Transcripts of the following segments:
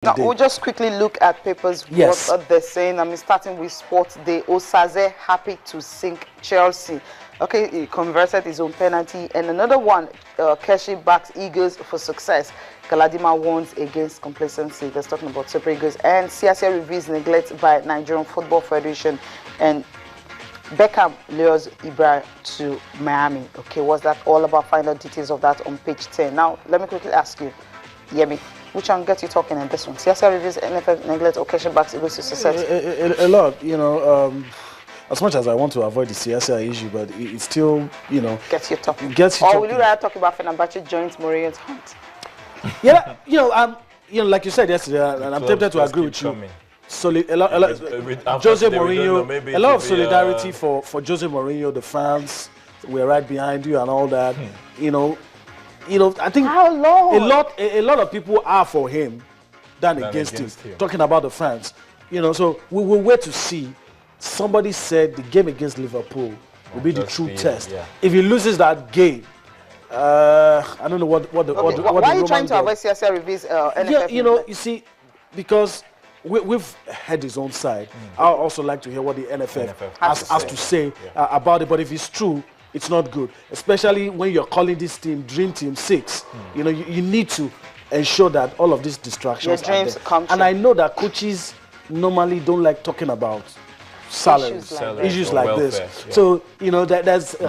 Now, we'll just quickly look at papers, Yes. what they're saying. I mean, starting with Sports Day, Osaze happy to sink Chelsea. Okay, he converted his own penalty. And another one, Keshi backs Eagles for success. Galadima warns against complacency. That's talking about Super Eagles. And CSA reveals neglect by Nigerian Football Federation. And Beckham lures Ibra to Miami. Okay, what's that all about? Find out details of that on page 10. Now, let me quickly ask you, Yemi, which one gets you talking in this one? CSR reviews NFL neglect occasion backs Eagles to success. A lot, you know. As much as I want to avoid the CSR issue, but it still, you know, Gets you talking. Gets you or talking. will you rather talk about Fenerbahce joins Mourinho's hunt? Yeah, like you said yesterday, and I'm tempted to agree with you. Jose Mourinho, a lot of solidarity for Jose Mourinho. The fans were right behind you and all that. You know, I think How long? a lot of people are for him than against him. Talking about the fans, you know. So we will wait to see. Somebody said the game against Liverpool will be the true test. Yeah. If he loses that game, I don't know what the why are you trying to avoid CSR reviews? NFL yeah, you know, you see, because we've heard his own side. I also like to hear what the NFF has to say about it. But if it's true, it's not good, especially when you're calling this team Dream Team 6. You know, you need to ensure that all of these distractions Your dreams come true. And I know that coaches normally don't like talking about salaries, issues like this. Yeah. So, you know, there's a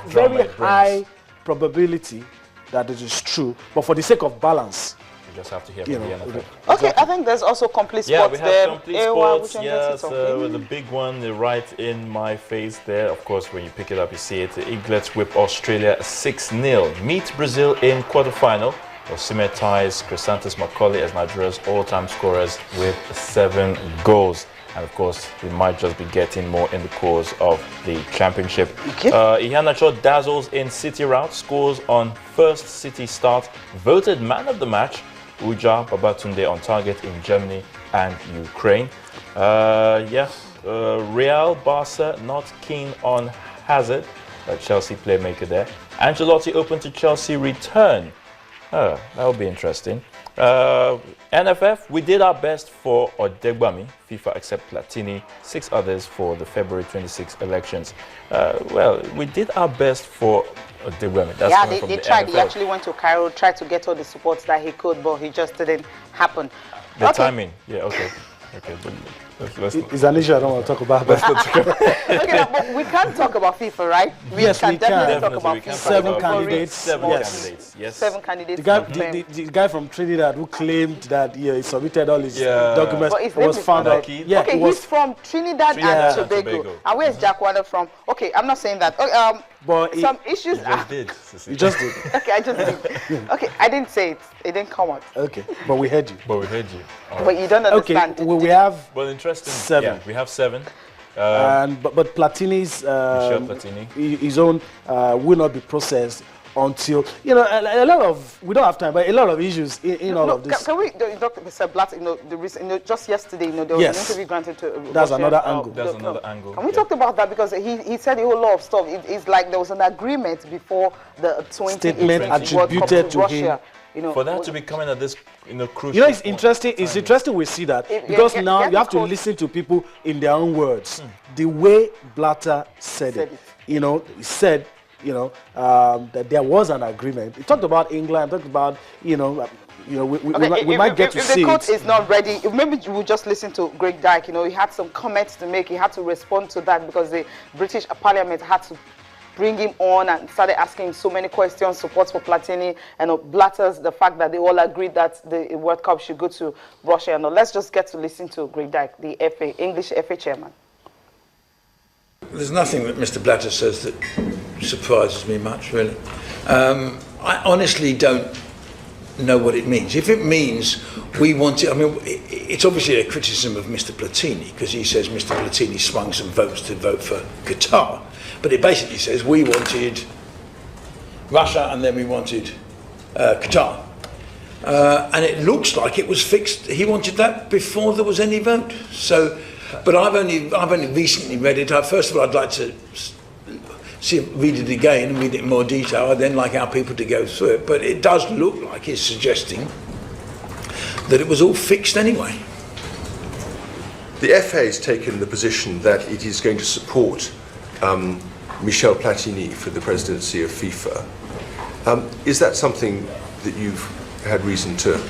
very high probability that it is true. But for the sake of balance, just have to hear from the NFL. Okay, I think there's also Complete Sports. Yeah, we have there. Complete Sports. Yes, with the big one right in my face there. Of course, when you pick it up, you see it. The Eaglets whip Australia 6-0. Meet Brazil in quarterfinal. Osimhen ties Chrysanthus Macaulay as Nigeria's all-time scorers with 7 goals. And of course, we might just be getting more in the course of the championship. Okay. Iheanacho dazzles in City rout, scores on first City start, voted man of the match. Uja Babatunde on target in Germany and Ukraine. Real Barca not keen on Hazard, a Chelsea playmaker there. Ancelotti open to Chelsea return. That will be interesting. NFF, we did our best for Odegbami, FIFA accept Platini, 6 others for the February 26 elections. Well, we did our best for Odegbami. That's yeah, they tried. NFL. He actually went to Cairo, tried to get all the supports that he could, but he just didn't happen. The timing, yeah, okay. It's an issue I don't want to talk about. But okay, but we can't talk about FIFA, right? Yes, we can. Definitely talk about FIFA. 7 candidates. 7 candidates, yes. 7 candidates. The guy from Trinidad who claimed that he submitted all his documents was found out. Yeah, okay, he's from Trinidad and Tobago. And where's Jack Warner from? Okay, I'm not saying that. But some issues. You just did. Okay, I just did. Okay, I didn't say it. It didn't come out. Okay, but we heard you. But you don't understand. Okay, we have. Well, interesting. 7. Yeah, we have 7. But Platini's his own will not be processed until a lot of, we don't have time, but a lot of issues in all of this. Can we, Dr. Mr. Blatt, the recent, just yesterday, there was an interview granted to. That's another angle. That's another angle. Can we talk about that, because he said a whole lot of stuff. It's like there was an agreement before the 2018 attributed to Russia. him. For that to be coming at this, crucial. It's interesting. It's interesting we see that because now you have to listen to people in their own words. The way Blatter said it. He said, that there was an agreement. He talked about England. Talked about, we might get to see it. If the court is not ready, maybe you will just listen to Greg Dyke. He had some comments to make. He had to respond to that because the British Parliament had to bring him on and started asking him so many questions, support for Platini and Blatters, the fact that they all agreed that the World Cup should go to Russia. And let's just get to listen to Greg Dyke, the English FA chairman. There's nothing that Mr. Blatter says that surprises me much, really. I honestly don't know what it means. If it means we want to, it's obviously a criticism of Mr. Platini, because he says Mr. Platini swung some votes to vote for Qatar. But it basically says we wanted Russia and then we wanted Qatar. And it looks like it was fixed. He wanted that before there was any vote. So, but I've only recently read it. First of all, I'd like to read it again and read it in more detail. I'd then like our people to go through it. But it does look like he's suggesting that it was all fixed anyway. The FA has taken the position that it is going to support Michel Platini for the presidency of FIFA. Is that something that you've had reason to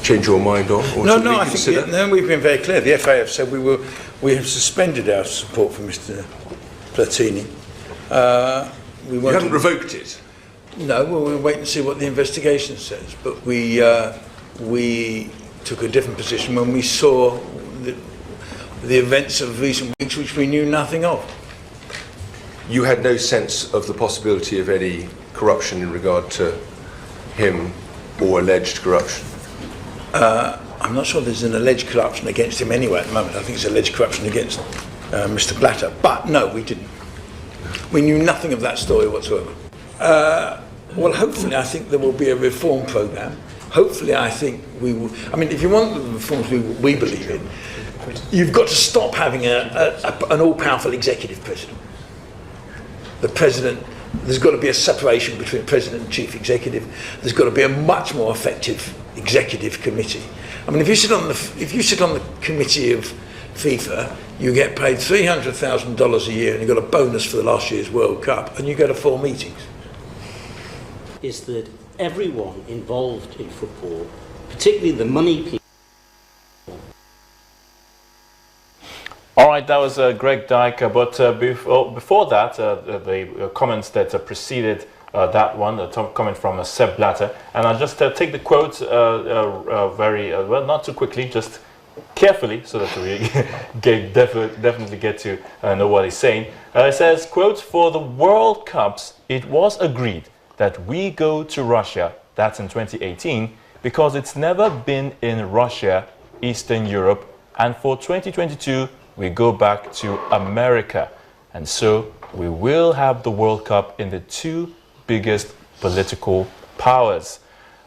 change your mind on? Or No, I think we've been very clear. The FA have said we have suspended our support for Mr. Platini. You haven't revoked it? No, we'll wait and see what the investigation says. But we took a different position when we saw the events of recent weeks, which we knew nothing of. You had no sense of the possibility of any corruption in regard to him or alleged corruption? I'm not sure there's an alleged corruption against him anyway at the moment. I think it's alleged corruption against Mr. Blatter. But no, we didn't. We knew nothing of that story whatsoever. Well, hopefully, I think there will be a reform programme. Hopefully, I think we will. I mean, if you want the reforms we believe in, you've got to stop having an all-powerful executive president. The president, there's got to be a separation between president and chief executive. There's got to be a much more effective executive committee. I mean, if you sit on the committee of FIFA, you get paid $300,000 a year, and you got a bonus for the last year's World Cup, and you go to 4 meetings. Is that everyone involved in football, particularly the money people. All right, that was Greg Dyke, but before that, the comments that preceded that one, the comment from Sepp Blatter, and I'll just take the quote very, well, not too quickly, just carefully, so that we definitely get to know what he's saying. It says, quote, "For the World Cups, it was agreed that we go to Russia," that's in 2018, "because it's never been in Russia, Eastern Europe, and for 2022, we go back to America. And so we will have the World Cup in the 2 biggest political powers."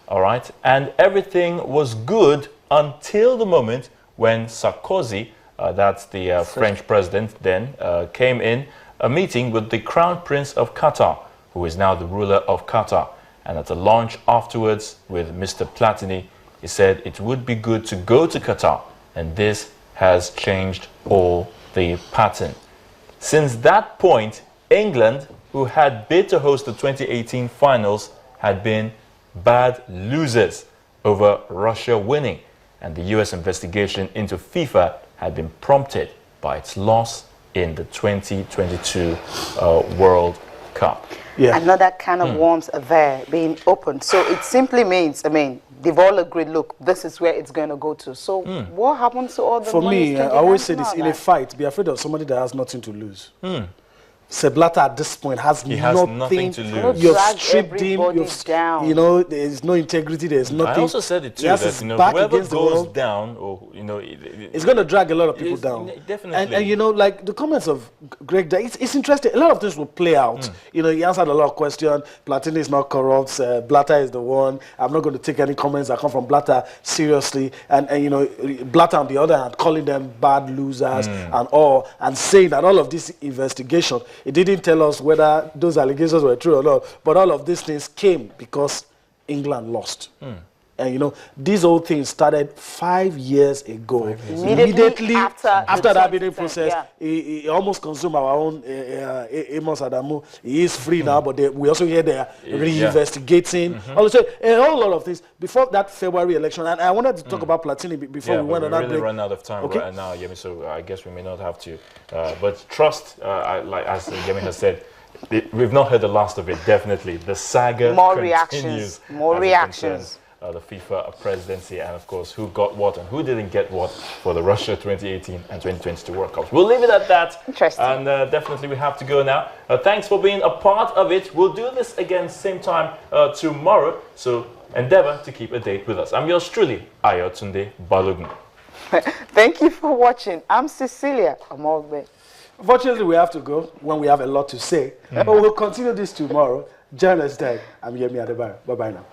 All right. And everything was good until the moment when Sarkozy, that's the French president then, came in a meeting with the Crown Prince of Qatar, who is now the ruler of Qatar. And at the launch afterwards with Mr. Platini, he said it would be good to go to Qatar. And this has changed all the pattern. Since that point, England, who had bid to host the 2018 finals, had been bad losers over Russia winning. And the US investigation into FIFA had been prompted by its loss in the 2022 World Cup. Yeah. Another can of worms are there being opened. So it simply means, I mean, they've all agreed, look, this is where it's going to go to. So what happens to all the money? For me, I always say this, in a fight, be afraid of somebody that has nothing to lose. Sepp Blatter at this point has nothing to lose. You've stripped him, down. You know, there's no integrity, there's nothing. I also said it too, that whoever goes down, or it's going to drag a lot of people down. Definitely. And you know, like the comments of Greg, it's interesting. A lot of things will play out. You know, he answered a lot of questions. Platini is not corrupt. Blatter is the one. I'm not going to take any comments that come from Blatter seriously. And you know, Blatter on the other hand, calling them bad losers and all, and saying that all of this investigation, it didn't tell us whether those allegations were true or not, but all of these things came because England lost. And you know, these whole things started 5 years ago. Immediately after that bidding process, it almost consumed our own Amos Adamu. He is free now, but we also hear they're re-investigating. Also, a whole lot of things before that February election. And I wanted to talk about Platini before we went on that break. We're really run out of time right now, Yemi, so I guess we may not have to. But trust, like as Yemi has said, we've not heard the last of it, definitely. The saga continues. More reactions. The FIFA presidency, and of course who got what and who didn't get what for the Russia 2018 and 2022 World Cups. We'll leave it at that. Interesting. And definitely we have to go now. Thanks for being a part of it. We'll do this again same time tomorrow, so endeavor to keep a date with us. I'm yours truly, Ayotunde Balogun. Thank you for watching. I'm Cecilia Amogbe. Unfortunately, we have to go when we have a lot to say, but we'll continue this tomorrow. Join us then. I'm Yemi Adebayo. Bye-bye now.